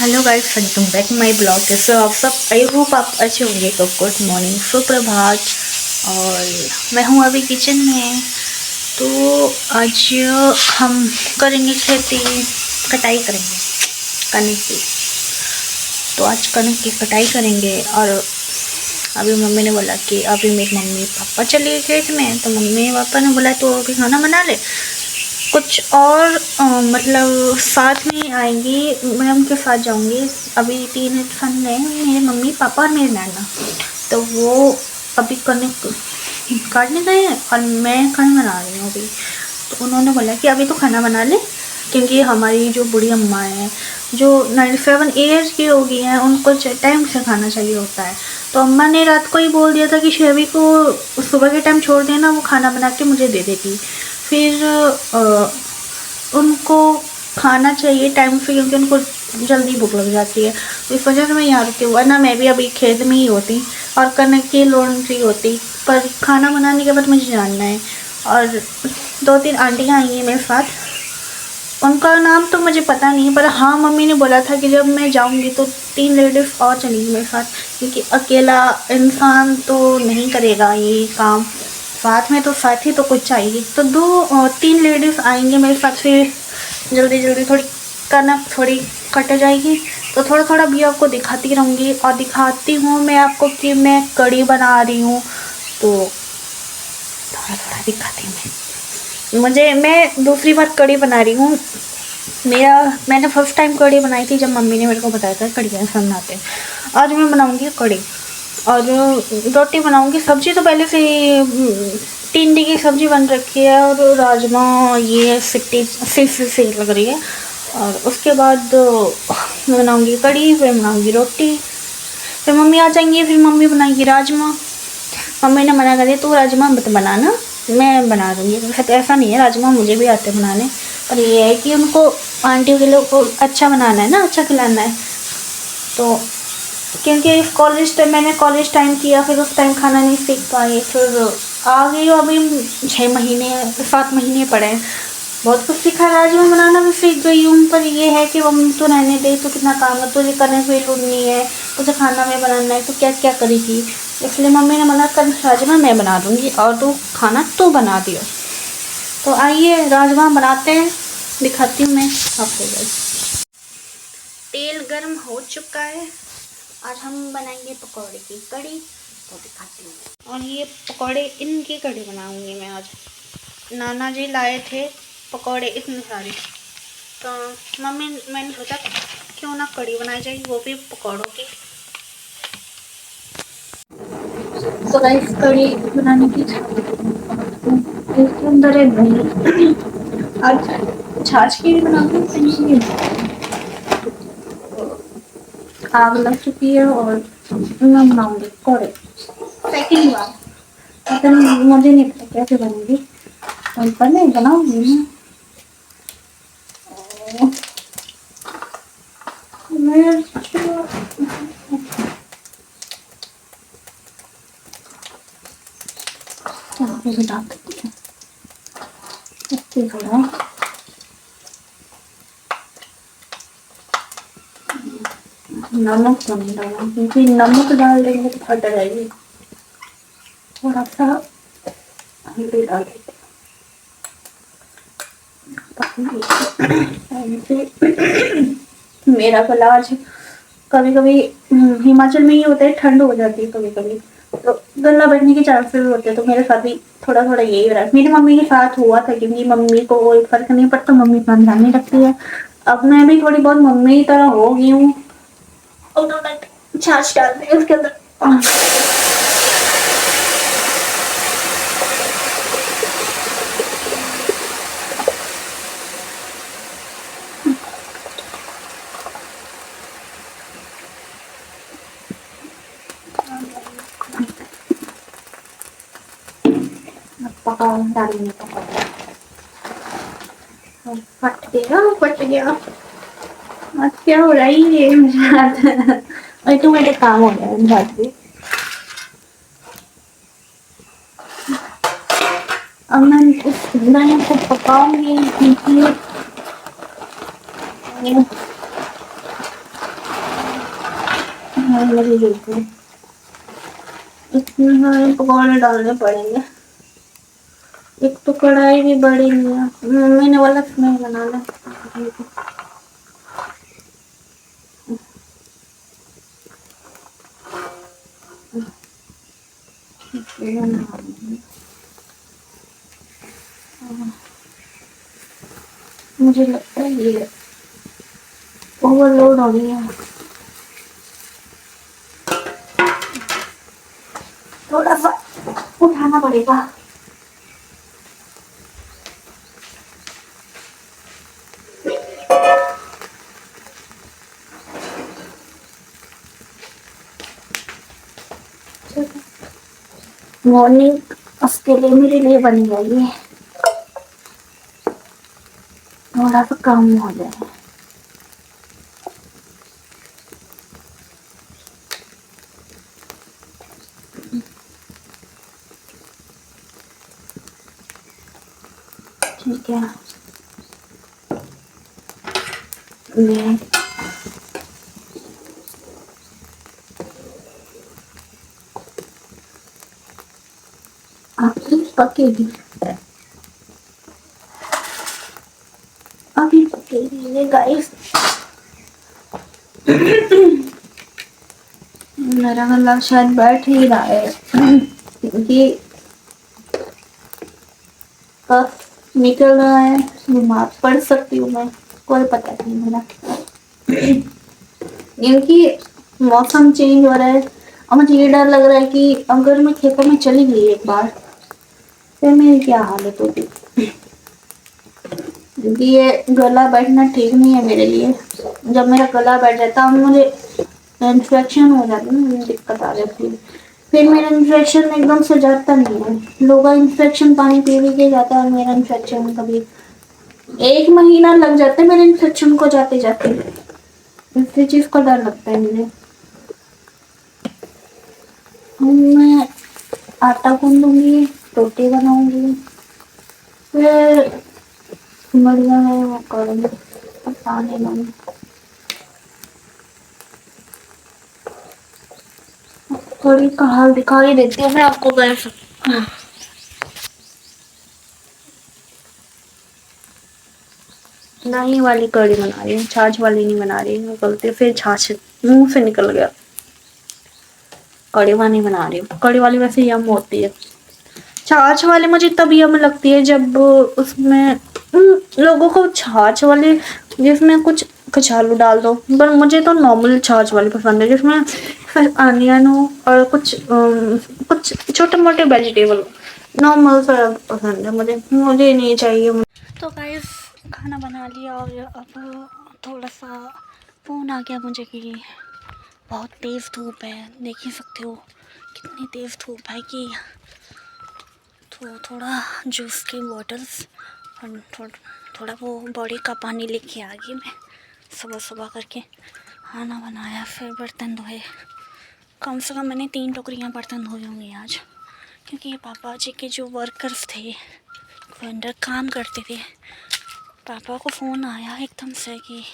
Hello guys, welcome back my blog. कैसे हो आप सब? आई होप आप अच्छे होंगे। तो गुड मॉर्निंग, सुप्रभात। और मैं हूँ अभी किचन में। तो आज हम करेंगे खेती, कटाई करेंगे कनक की। तो आज कनक की कटाई करेंगे। और अभी मम्मी ने बोला कि अभी मेरी मम्मी पापा चले गए खेत में, तो मम्मी पापा ने बोला तो अभी खाना बना ले कुछ। और मतलब साथ में आएंगी, मैं उनके साथ जाऊंगी। अभी 3 इंसान हैं, मेरे मम्मी पापा और मेरी नाना। तो वो अभी कनक काटने गए हैं और मैं खाना बना रही हूँ अभी। तो उन्होंने बोला कि अभी तो खाना बना ले, क्योंकि हमारी जो बूढ़ी अम्मा है जो 97 ईयर्स की हो गई हैं, उनको टाइम से खाना चाहिए होता है। तो अम्मा ने रात को ही बोल दिया था कि शेवी को सुबह के टाइम छोड़ देना, वो खाना बना के मुझे दे देगी। फिर उनको खाना चाहिए टाइम से, क्योंकि उनको जल्दी भूख लग जाती है। तो इस वजह से मैं यहाँ रुकी, वरना मैं भी अभी खेत में ही होती और कनक की लॉन्ड्री होती। पर खाना बनाने के बाद मुझे जानना है। और 2-3 आंटियाँ आई हैं मेरे साथ, उनका नाम तो मुझे पता नहीं, पर हाँ मम्मी ने बोला था कि जब मैं जाऊंगी तो 3 लेडीज़ और चलेंगी मेरे साथ, क्योंकि अकेला इंसान तो नहीं करेगा ये काम। साथ में तो साथी तो कुछ चाहिए। तो 2-3 लेडीज़ आएंगे मेरे साथ। फिर जल्दी जल्दी थोड़ी कनक थोड़ी कट जाएगी। तो थोड़ा थोड़ा भी आपको दिखाती रहूँगी और दिखाती हूँ मैं आपको कि मैं कड़ी बना रही हूँ। तो थोड़ा थोड़ा दिखाती हूँ मैं दूसरी बार कड़ी बना रही हूँ। मैंने फर्स्ट टाइम कड़ी बनाई थी जब मम्मी ने मेरे को बताया था कड़ी कैसे बनाते हैं। आज मैं बनाऊंगी कड़ी और रोटी बनाऊंगी। सब्जी तो पहले से टिंडी की सब्जी बन रखी है और राजमा, ये सिट्टी सी लग रही है। और उसके बाद मैं बनाऊंगी कड़ी, फिर बनाऊंगी रोटी, फिर मम्मी आ जाएंगी, फिर मम्मी बनाएंगी राजमा। मम्मी ने मना कर दिया तू राजमा मत बनाना, मैं बना दूँगी। वैसे तो ऐसा नहीं है, राजमा मुझे भी आते बनाने, पर ये है कि उनको आंटी के लोग को अच्छा बनाना है ना, अच्छा खिलाना है। तो क्योंकि इस मैंने कॉलेज टाइम किया, फिर उस टाइम खाना नहीं सीख पाई। फिर आ गई हूँ अभी 6 महीने 7 महीने पड़े हैं। बहुत कुछ सीखा, राजमा बनाना भी सीख गई हूँ। पर ये है कि मम्मी तो रहने दे, तो कितना काम है, तुझे करने से ढूंढनी है, तुझे खाना में बनाना है, तो क्या क्या करेगी। इसलिए मम्मी ने मना कर, राजमा मैं बना दूँगी और तू खाना तू बना दियो। तो आइए राजमा बनाते हैं, दिखाती हूँ मैं आपको। तेल गर्म हो चुका है। आज हम बनाएंगे पकौड़े की कड़ी, तो दिखाती हूँ। और ये पकौड़े, इनकी कड़ी बनाऊंगी मैं आज। नाना जी लाए थे पकौड़े इतने सारे, तो मैंने सोचा क्यों ना कड़ी बनाई जाए, वो भी पकौड़ों की। तो गाइस कड़ी बनाने की इसके अंदर है दही। आज छाछ की भी बनाऊंगी। आग लग चुकी है और मैं बनाऊंगी पकौड़े सेकंड बार। पता नहीं, मुझे नहीं पता कैसे बनेंगी, पर मैं बनाऊंगी ना। नमक तो नहीं डालना, क्योंकि नमक डाल देंगे तो फट जाएगी। थोड़ा सा हल्दी डाल देते हैं। मेरा इलाज कभी कभी हिमाचल में ही होता है, ठंड हो जाती है कभी कभी, तो गला बैठने के चांसेस होते हैं। तो मेरे साथ भी थोड़ा थोड़ा यही हो रहा है। मेरी मम्मी के साथ हुआ था, क्योंकि मम्मी को कोई फर्क नहीं पड़ता, मम्मी अपना ध्यान नहीं रखती है। अब मैं भी थोड़ी बहुत मम्मी की तरह हो गई हूँ। छाछ डालते हैं उसके अंदर। पकाओ, डालेंगे पकाओ, फट गया। आज क्या हो रहा है ये मेरे साथ? ऑटोमेटिक काम हो रहा है मेरे साथ भी। अब मैं इस दाने को पकाऊंगी, क्योंकि लगी बिल्कुल। इसमें हमें पकौड़े डालने पड़ेंगे। एक तो कढ़ाई भी बड़ी नहीं है, मम्मी ने बोला इसमें बनाना। मुझे लगता है ये ओवरलोड हो गई है, थोड़ा सा उठाना पड़ेगा। मॉर्निंग उसके लिए मेरे लिए बन जाएगी, थोड़ा सा कम हो जाए। ठीक है, मैं आपकी पकेगी, अभी पकेगी ये गाइस। मेरा गला शायद बैठ ही रहा है क्योंकि कफ निकल रहा है, बीमार पड़ सकती हूँ मैं, कोई पता नहीं मेरा। क्योंकि मौसम चेंज हो रहा है और मुझे ये डर लग रहा है कि अगर मैं खेतों में चली गई एक बार फिर मेरी क्या हालत होगी, क्योंकि ये गला बैठना ठीक नहीं है मेरे लिए। जब मेरा गला बैठ जाता है मुझे इन्फेक्शन हो जाती है, मुझे दिक्कत आ जाती है। फिर मेरा इन्फेक्शन एकदम से जाता नहीं है, लोगों का इन्फेक्शन पानी पी पी के जाता है और मेरा इन्फेक्शन कभी 1 महीना लग जाता है मेरे इन्फेक्शन को जाते जाते। इसी चीज का डर लगता है मुझे। मैं आटा गूंदूंगी, रोटी बनाऊंगी, फिर बढ़िया है वो करूंगी, पानी लूंगी। थोड़ी का हाल दिखाई देती हूँ मैं आपको कैसे। दही वाली कढ़ी बना रही हूँ, छाछ वाली नहीं बना रही हूँ, गलती फिर छाछ मुंह से निकल गया। कढ़ी वाली बना रही हूँ, कढ़ी वाली वैसे यम होती है, छाछ वाली मुझे तब यम लगती है जब उसमें लोगों को छाछ वाले जिसमें कुछ कचालू डाल दो, पर मुझे तो नॉर्मल छाछ वाली पसंद है जिसमें फिर अनियन हो और कुछ छोटे मोटे वेजिटेबल, नॉर्मल सा पसंद है मुझे नहीं चाहिए। तो गाइस खाना बना लिया और अब थोड़ा सा फ़ोन आ गया मुझे कि बहुत तेज़ धूप है, देख ही सकते हो कितनी तेज़ धूप है कि तो थोड़ा जूस की बॉटल्स और थोड़ा वो बॉडी का पानी लेके आ गई मैं सुबह सुबह करके। खाना बनाया, फिर बर्तन धोए, कम से कम मैंने 3 टोकरियाँ बर्तन धोए होंगे आज, क्योंकि पापा जी के जो वर्कर्स थे वो अंदर काम करते थे। पापा को फ़ोन आया एकदम से कि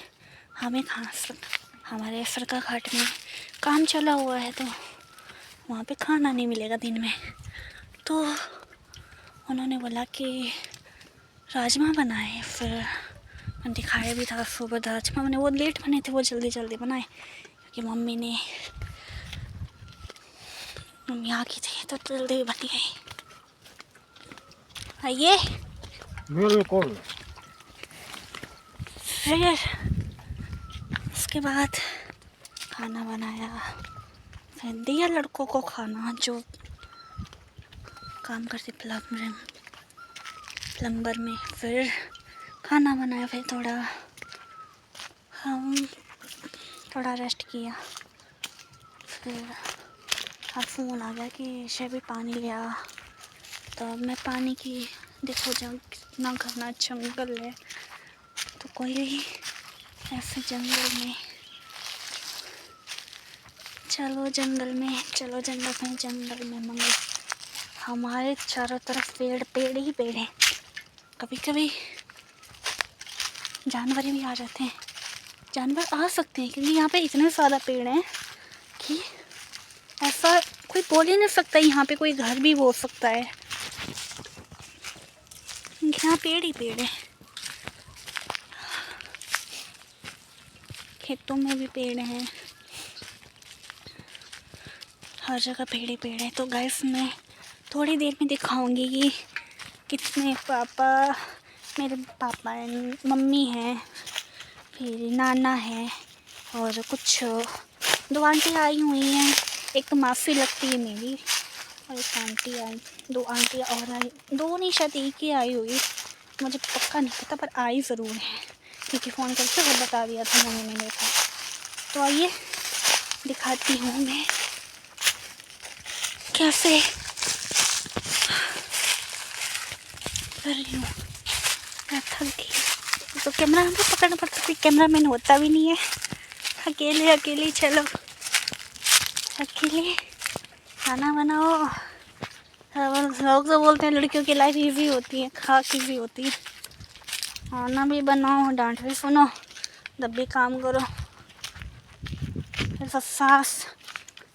हमें हमारे सरका घाट में काम चला हुआ है तो वहाँ पे खाना नहीं मिलेगा दिन में। तो उन्होंने बोला कि राजमा बनाए, फिर मैंने दिखाया भी था सुबह राजमा बने, वो लेट बने थे, वो जल्दी जल्दी बनाए क्योंकि मम्मी आ गई थी तो जल्दी बन गई। आइए बिल्कुल। फिर उसके बाद खाना बनाया, फिर दिया लड़कों को खाना जो काम करते प्लम्बर में। फिर खाना बनाया, फिर थोड़ा रेस्ट किया। फिर अब फ़ोन आ गया कि शबी पानी लिया, तो अब मैं पानी की देखो जब कितना घना जंगल है, तो कोई ऐसे जंगल में चलो जंगल में मंगल, हमारे चारों तरफ पेड़ ही पेड़ हैं। कभी कभी जानवर भी आ जाते हैं, जानवर आ सकते हैं क्योंकि यहाँ पे इतने सारा पेड़ हैं कि ऐसा कोई बोल ही नहीं सकता यहाँ पे कोई घर भी बोल सकता है। यहाँ पेड़ ही पेड़ है, खेतों में भी पेड़ हैं, हर जगह पेड़ ही पेड़ है। तो गाइस मैं थोड़ी देर में दिखाऊंगी कि कितने मेरे पापा हैं, मम्मी हैं, फिर नाना है और कुछ 2 आंटी आई हुई हैं। एक तो मासी लगती है मेरी और एक आंटी आई, 2 आंटी और आई, 2 नहीं शायद एक ही आई हुई, मुझे पक्का नहीं पता, पर आई ज़रूर है क्योंकि फ़ोन करके वो बता दिया था मम्मी ने देखा। तो आइए दिखाती हूँ मैं कैसे कर रही हूँ। मैं थक गई तो कैमरा हमको पकड़ना पड़ता, कोई कैमरा मैन होता भी नहीं है। अकेले चलो, अकेले खाना बनाओ। लोग तो बोलते हैं लड़कियों की लाइफ इजी होती है, खास इजी होती है। खाना भी बनाओ, डांट भी सुनो, तब भी काम करो, फिर सास,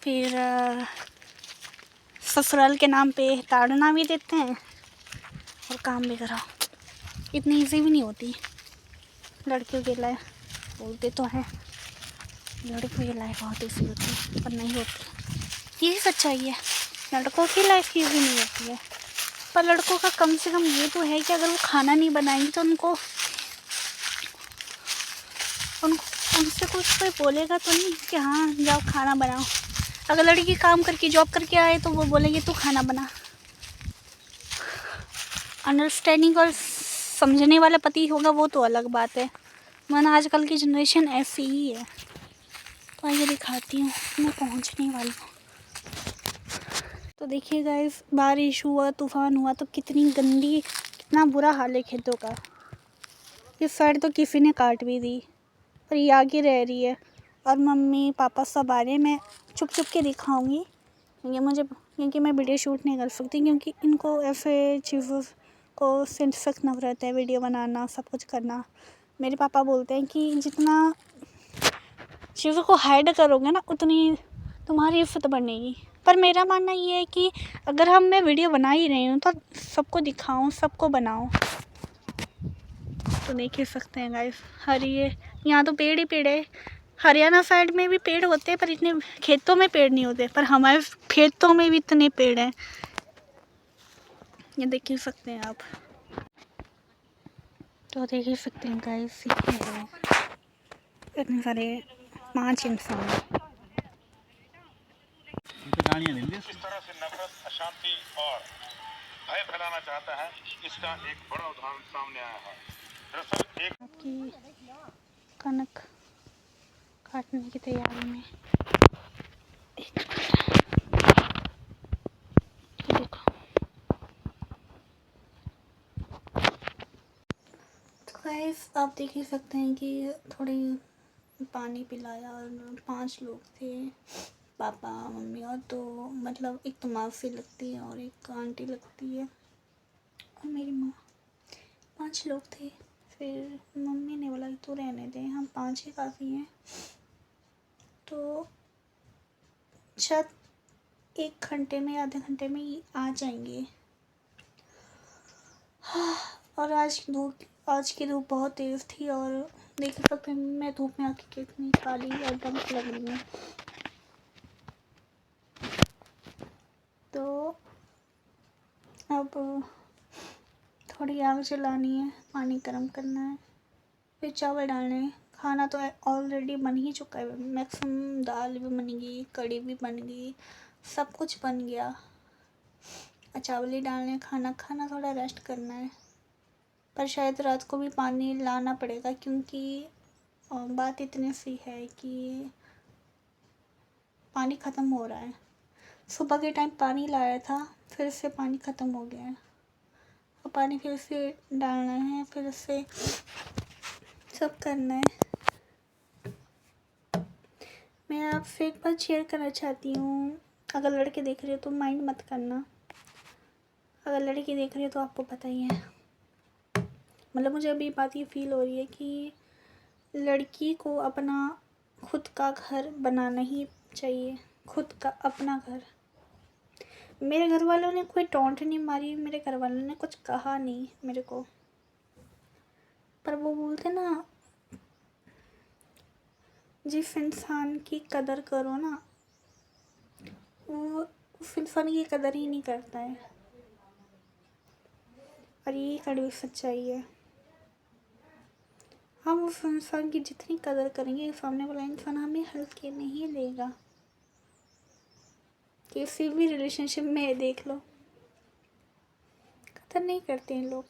फिर ससुराल के नाम पे ताड़ना भी देते हैं और काम भी करो। इतनी इजी भी नहीं होती लड़कियों की लाइफ। बोलते तो हैं लड़कियों की लाइफ बहुत ईजी होती है, पर नहीं होती। यही सच्चाई है, लड़कों की लाइफ ईजी नहीं होती है। पर लड़कों का कम से कम ये तो है कि अगर वो खाना नहीं बनाएंगे तो उनसे कुछ कोई बोलेगा तो नहीं कि हाँ जाओ खाना बनाओ। अगर लड़की काम करके जॉब करके आए तो वो बोलेंगे तू खाना बना। अंडरस्टैंडिंग और समझने वाला पति होगा वो तो अलग बात है, वरना आजकल की जनरेशन ऐसी ही है। तो आइए दिखाती हूँ, मैं पहुँचने वाली हूँ। तो देखिए गाइस, बारिश हुआ, तूफान हुआ तो कितना बुरा हाल है खेतों का। इस साइड तो किसी ने काट भी दी, पर ये आगे रह रही है और मम्मी पापा सब आ रहे हैं। मैं चुप के दिखाऊंगी क्योंकि मैं वीडियो शूट नहीं कर सकती, क्योंकि इनको ऐसे चीज़ों को से सख्त नफरत है, वीडियो बनाना, सब कुछ करना। मेरे पापा बोलते हैं कि जितना चीज़ों को हाइड करोगे ना उतनी तुम्हारी इज्जत बनेगी। पर मेरा मानना ये है कि अगर मैं वीडियो बना ही रही हूँ तो सबको दिखाऊँ, सबको बनाऊँ। तो देख ही सकते हैं गाइस, यहाँ तो पेड़ ही पेड़ है। हरियाणा साइड में भी पेड़ होते हैं पर इतने खेतों में पेड़ नहीं होते, पर हमारे खेतों में भी इतने पेड़ हैं, ये देख ही सकते हैं आप। तो देख ही सकते हैं गाइस, इतने सारे 5 इंसान। इस तरह से नफरत, अशांति और भय फैलाना चाहता है, इसका एक बड़ा उदाहरण सामने आया है। दरअसल आपकी कनक काटने की तैयारी में देखो। तो गाइस आप देख ही सकते हैं कि थोड़ी पानी पिलाया और 5 लोग थे, पापा मम्मी और 2, मतलब एक तो मौसी लगती है और एक आंटी लगती है और मेरी माँ। 5 लोग थे। फिर मम्मी ने बोला तो रहने दें, हम 5 ही काफ़ी हैं। तो शायद 1 घंटे में, आधे घंटे में ही आ जाएंगे। और आज की धूप बहुत तेज़ थी और देख सकते हैं मैं धूप में आके कितनी काली और डंक लग रही हूँ। तो अब थोड़ी आग जलानी है, पानी गर्म करना है, फिर चावल डालने हैं। खाना तो ऑलरेडी बन ही चुका है, मैक्सिमम दाल भी बन गई, कढ़ी भी बन गई, सब कुछ बन गया। चावल ही डालने, खाना थोड़ा रेस्ट करना है। पर शायद रात को भी पानी लाना पड़ेगा, क्योंकि बात इतनी सी है कि पानी ख़त्म हो रहा है। सुबह के टाइम पानी लाया था, फिर से पानी ख़त्म हो गया है और पानी फिर से डालना है, फिर से सब करना है। मैं आपसे एक बात शेयर करना चाहती हूँ, अगर लड़के देख रहे हो तो माइंड मत करना, अगर लड़की देख रही है तो आपको पता ही है। मतलब मुझे अभी बात ये फील हो रही है कि लड़की को अपना खुद का घर बनाना ही चाहिए, खुद का अपना घर। मेरे घर वालों ने कोई टोंट नहीं मारी, मेरे घर वालों ने कुछ कहा नहीं मेरे को, पर वो बोलते ना, जिस इंसान की कदर करो ना, वो उस इंसान की कदर ही नहीं करता है। और ये कड़वी सच्चाई है। हम उस इंसान की जितनी कदर करेंगे, सामने वाला इंसान हमें हल्के नहीं लेगा। किसी भी रिलेशनशिप में देख लो, कदर नहीं करते हैं लोग।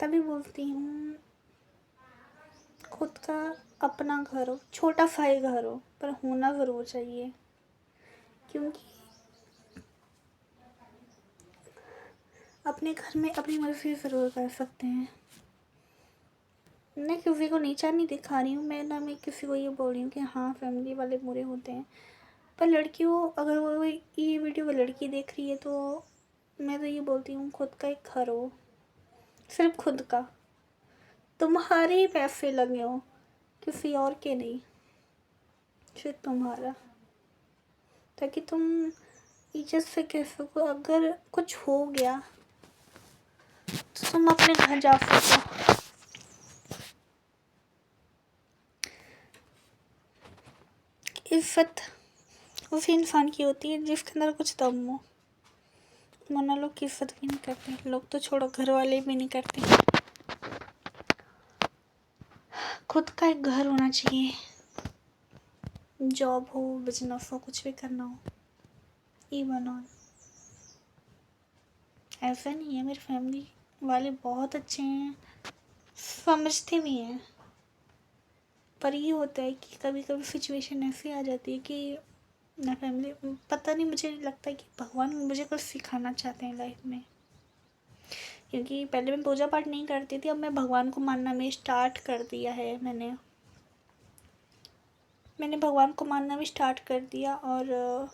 तभी बोलती हूँ, खुद का अपना घर हो, छोटा सा ही घर हो, पर होना ज़रूर चाहिए। क्योंकि अपने घर में अपनी मर्ज़ी ज़रूर कर सकते हैं। मैं किसी को नीचा नहीं दिखा रही हूँ, मैं किसी को ये बोल रही हूँ कि हाँ फैमिली वाले बुरे होते हैं। पर लड़कियों, अगर वो ये वीडियो वो लड़की देख रही है, तो मैं तो ये बोलती हूँ, खुद का एक घर हो, सिर्फ खुद का, तुम्हारे ही पैसे लगे हो, किसी और के नहीं, सिर्फ तुम्हारा, ताकि तुम इज्जत से कह सको अगर कुछ हो गया तो तुम अपने घर जा सको। इज्जत उस इंसान की होती है जिसके अंदर कुछ दम हो, वरना लोग की इज्जत भी नहीं करते। लोग तो छोड़ो, घर वाले भी नहीं करते। खुद का एक घर होना चाहिए, जॉब हो, बिजनेस हो, कुछ भी करना हो, इवन ऑन। ऐसा नहीं है, मेरी फैमिली वाले बहुत अच्छे हैं, समझते भी हैं। पर ये होता है कि कभी कभी सिचुएशन ऐसी आ जाती है कि ना फैमिली, पता नहीं, मुझे लगता है कि भगवान मुझे कुछ सिखाना चाहते हैं लाइफ में। क्योंकि पहले मैं पूजा पाठ नहीं करती थी, अब मैं भगवान को मानना में स्टार्ट कर दिया है। मैंने भगवान को मानना भी स्टार्ट कर दिया। और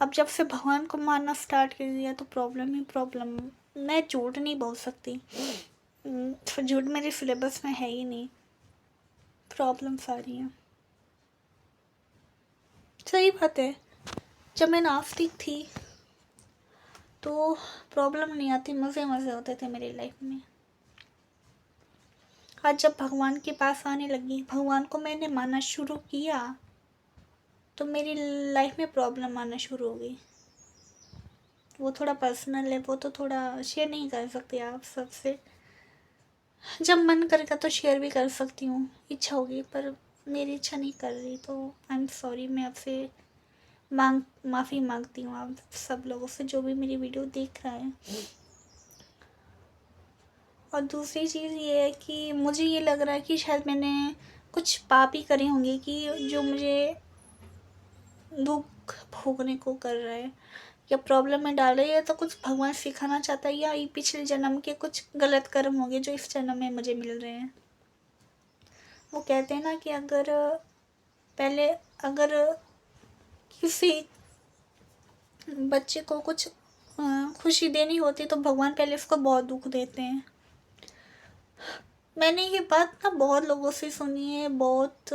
अब जब से भगवान को मानना स्टार्ट कर दिया तो प्रॉब्लम ही प्रॉब्लम। मैं झूठ नहीं बोल सकती, झूठ मेरे सिलेबस में है ही नहीं। प्रॉब्लम्स आ रही हैं, सही बात है। जब मैं नास्तिक थी तो प्रॉब्लम नहीं आती, मज़े मज़े होते थे मेरी लाइफ में। आज जब भगवान के पास आने लगी, भगवान को मैंने मानना शुरू किया, तो मेरी लाइफ में प्रॉब्लम आना शुरू हो गई। वो थोड़ा पर्सनल है, वो तो थोड़ा शेयर नहीं कर सकती आप सबसे। जब मन करेगा तो शेयर भी कर सकती हूँ, इच्छा होगी, पर मेरी इच्छा नहीं कर रही, तो आई एम सॉरी। मैं आपसे माफ़ी मांगती हूँ आप सब लोगों से, जो भी मेरी वीडियो देख रहा है। और दूसरी चीज़ ये है कि मुझे ये लग रहा है कि शायद मैंने कुछ पाप ही करे होंगे कि जो मुझे दुख भोगने को कर रहा है या प्रॉब्लम में डाल रही है। तो कुछ भगवान सिखाना चाहता है, या ये पिछले जन्म के कुछ गलत कर्म होंगे जो इस जन्म में मुझे मिल रहे हैं। वो कहते हैं ना कि अगर किसी बच्चे को कुछ खुशी देनी होती तो भगवान पहले उसको बहुत दुख देते हैं। मैंने ये बात ना बहुत लोगों से सुनी है। बहुत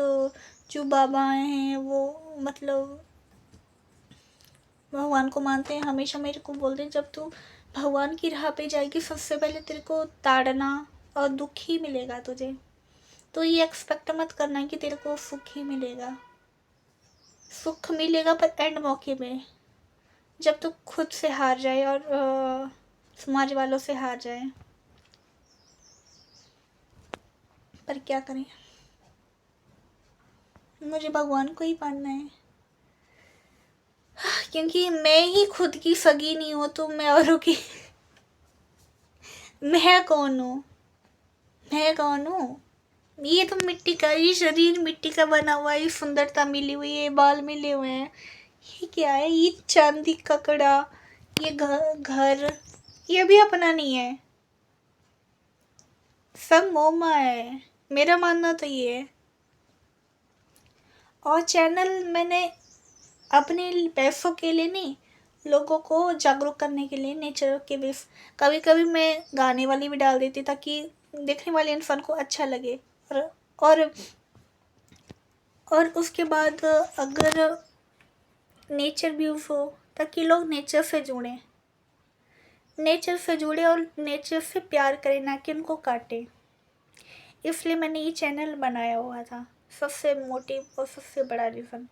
जो बाबा हैं वो मतलब भगवान को मानते हैं, हमेशा मेरे को बोलते हैं जब तू भगवान की राह पे जाएगी सबसे पहले तेरे को ताड़ना और दुख ही मिलेगा तुझे। तो ये एक्सपेक्ट मत करना कि तेरे को सुख ही मिलेगा। सुख मिलेगा पर एंड मौके में, जब तू खुद से हार जाए और समाज वालों से हार जाए। पर क्या करें, मुझे भगवान को ही मानना है, क्योंकि मैं ही खुद की सगी नहीं हूँ तो मैं औरों की मैं कौन हूँ। ये तो मिट्टी का, ये शरीर मिट्टी का बना हुआ है, ये सुंदरता मिली हुई है, बाल मिले हुए हैं। ये क्या है, ये चांदी का कड़ा, ये घर ये भी अपना नहीं है, सब मोह है। मेरा मानना तो ये है। और चैनल मैंने अपने पैसों के लिए नहीं, लोगों को जागरूक करने के लिए, नेचर के बेस। कभी कभी मैं गाने वाली भी डाल देती ताकि देखने वाले इंसान को अच्छा लगे। और और उसके बाद अगर नेचर व्यूज़ हो, ताकि लोग नेचर से जुड़ें, और नेचर से प्यार करें, ना कि उनको काटें। इसलिए मैंने ये चैनल बनाया हुआ था, सबसे मोटिव और सबसे बड़ा रीज़न।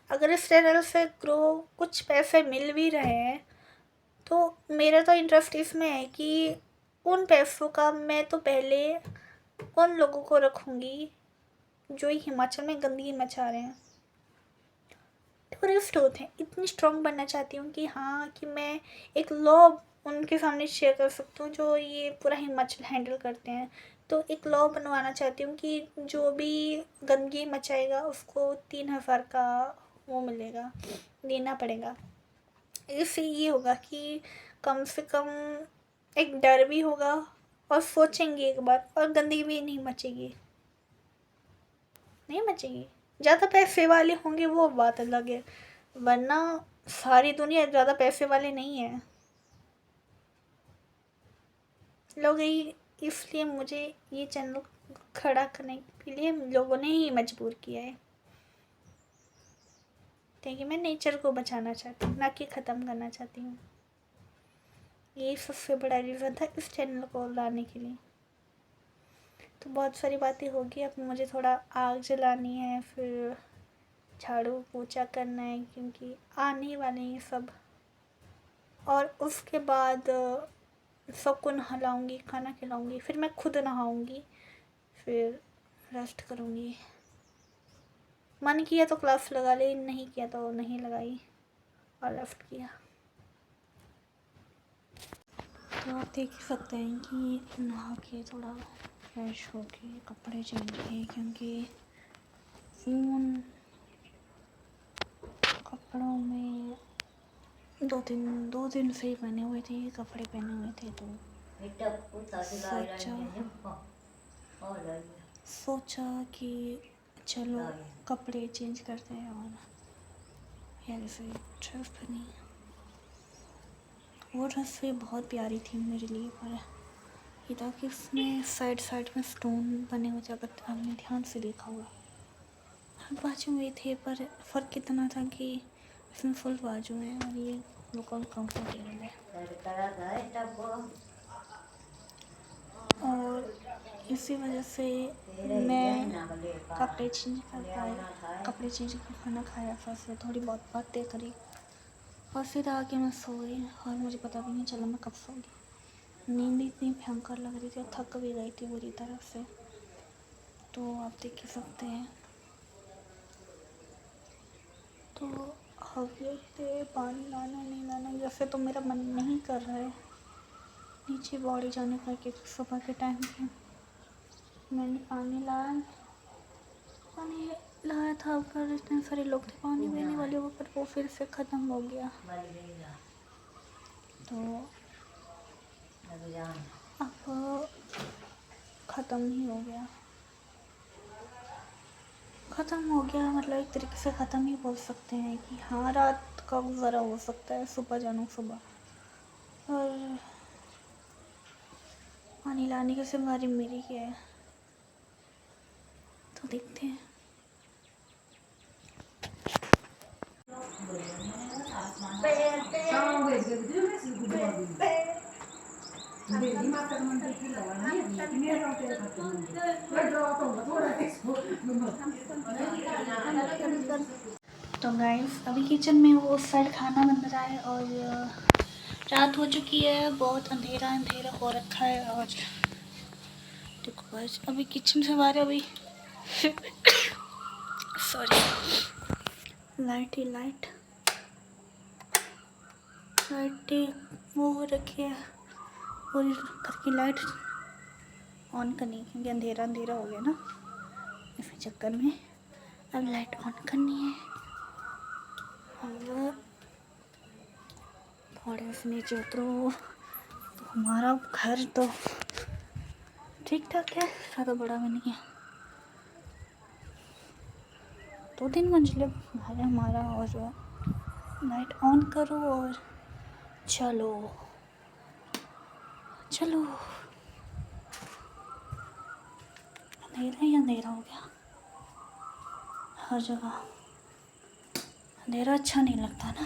अगर इस चैनल से कुछ पैसे मिल भी रहे हैं, तो मेरा तो इंटरेस्ट इसमें है कि उन पैसों का मैं तो पहले उन लोगों को रखूँगी जो हिमाचल में गंदगी मचा रहे हैं। टूरिस्ट होते हैं, इतनी स्ट्रॉन्ग बनना चाहती हूँ कि हाँ, कि मैं एक लॉ उनके सामने शेयर कर सकती हूँ जो ये पूरा हिमाचल हैंडल करते हैं। तो एक लॉ बनवाना चाहती हूँ कि जो भी गंदगी मचाएगा उसको 3,000 का वो मिलेगा, देना पड़ेगा। इससे ये होगा कि कम से कम एक डर भी होगा और सोचेंगे एक बार, और गंदगी भी नहीं मचेगी। ज़्यादा पैसे वाले होंगे वो बात अलग है, वरना सारी दुनिया ज़्यादा पैसे वाले नहीं है। लोग यही, इसलिए मुझे ये चैनल खड़ा करने के लिए लोगों ने ही मजबूर किया है, क्योंकि मैं नेचर को बचाना चाहती हूँ, ना कि ख़त्म करना चाहती हूँ। यही सबसे बड़ा रीज़न था इस चैनल को लाने के लिए। तो बहुत सारी बातें होगी, अब मुझे थोड़ा आग जलानी है, फिर झाड़ू पोछा करना है, क्योंकि आने वाले हैं सब। और उसके बाद सबको नहलाऊँगी, खाना खिलाऊँगी, फिर मैं खुद नहाऊँगी, फिर रेस्ट करूँगी। मन किया तो क्लास लगा ली, नहीं किया तो नहीं लगाई और रेस्ट किया। तो आप देख ही सकते हैं कि नहा के थोड़ा फ्रेश हो के कपड़े चेंज किए, क्योंकि फ़ोन कपड़ों में दो दिन से ही पहने हुए थे, कपड़े पहने हुए थे, तो सोचा कि चलो कपड़े चेंज करते हैं और यार से ड्रेस पहनी। वो ड्रेस भी बहुत प्यारी थी मेरे लिए, पर ये था कि उसमें साइड में स्टोन बने हुए थे, अगर आपने ध्यान से देखा होगा। बाजू में थे, पर फ़र्क इतना था कि इसमें फुल बाजू है और ये बिल्कुल कंफर्टेबल है। और इसी वजह से मैं कपड़े चेंज कर खाना खाया, फिर थोड़ी बहुत बातें करी और फिर आके मैं सो गई, और मुझे पता भी नहीं चला मैं कब सो गई। नींद इतनी भयंकर लग रही थी और थक भी गई थी बुरी तरह से, तो आप देख ही सकते हैं। तो अब देखते पानी लाना नहीं लाना, जैसे तो मेरा मन नहीं कर रहा है नीचे बॉडी जाने का, क्योंकि सुबह के टाइम पे मैंने पानी लाया था, पर इतने सारे लोग थे पानी पीने वाले, वो पर वो फिर से ख़त्म हो गया। तो अब ख़त्म ही हो गया, मतलब एक तरीके से ख़त्म ही बोल सकते हैं कि हाँ, रात का गुजारा हो सकता है, सुबह जानूँ सुबह। और पानी लाने की जिम्मेदारी मेरी ही है, तो देखते हैं। तो गाइस अभी किचन में वो साइड खाना बन रहा है, और रात हो चुकी है, बहुत अंधेरा हो रखा है। और देखो गाइस, अभी किचन से बाहर अभी सॉरी, लाइट वो हो रखी है, और घर की लाइट ऑन करनी है, क्योंकि अंधेरा हो गया ना, इसी चक्कर में अब लाइट ऑन करनी है। और थोड़े से नीचे उतरो, तो हमारा घर तो ठीक ठाक है, ज़्यादा बड़ा भी नहीं है, 2-3 मंजिले घर है हमारा। और लाइट ऑन करो और चलो अंधेरा ही अंधेरा हो गया। हर जगह अंधेरा अच्छा नहीं लगता ना,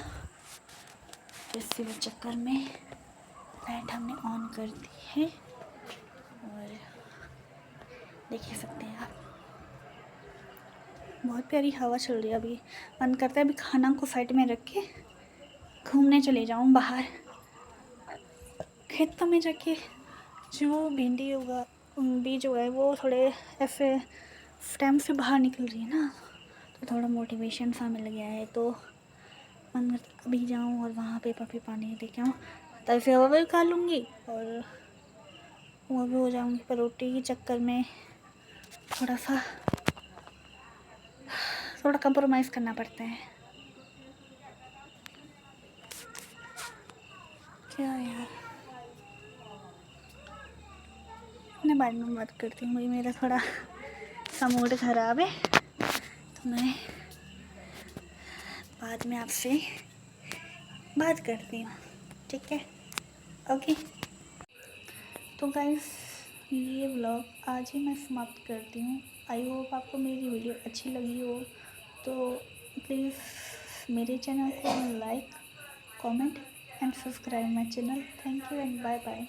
तो इसी चक्कर में लाइट हमने ऑन कर दी है। और देख ही सकते हैं आप, बहुत प्यारी हवा चल रही है। अभी मन करता है अभी खाना को साइड में रख के घूमने चले जाऊँ बाहर, खेतों में जाके जो भिंडी होगा बीज उगाए वो थोड़े ऐसे स्टेम से बाहर निकल रही है ना, तो थोड़ा मोटिवेशन सा मिल गया है। तो मन करता अभी जाऊँ और वहाँ पे पानी दे के आऊँ, तब से हवा भी खा लूँगी और वो भी हो जाऊँगी। पर रोटी के चक्कर में थोड़ा कंप्रोमाइज़ करना पड़ता है। क्या यार, मैं बाद में बात करती हूँ, मेरा थोड़ा सा मूड ख़राब है, तो मैं बाद में आपसे बात करती हूँ, ठीक है? ओके। तो गाइस, ये व्लॉग आज ही मैं समाप्त करती हूँ। आई होप आपको मेरी वीडियो अच्छी लगी हो, तो प्लीज़ मेरे चैनल को like, comment and subscribe my channel. Thank you and bye bye.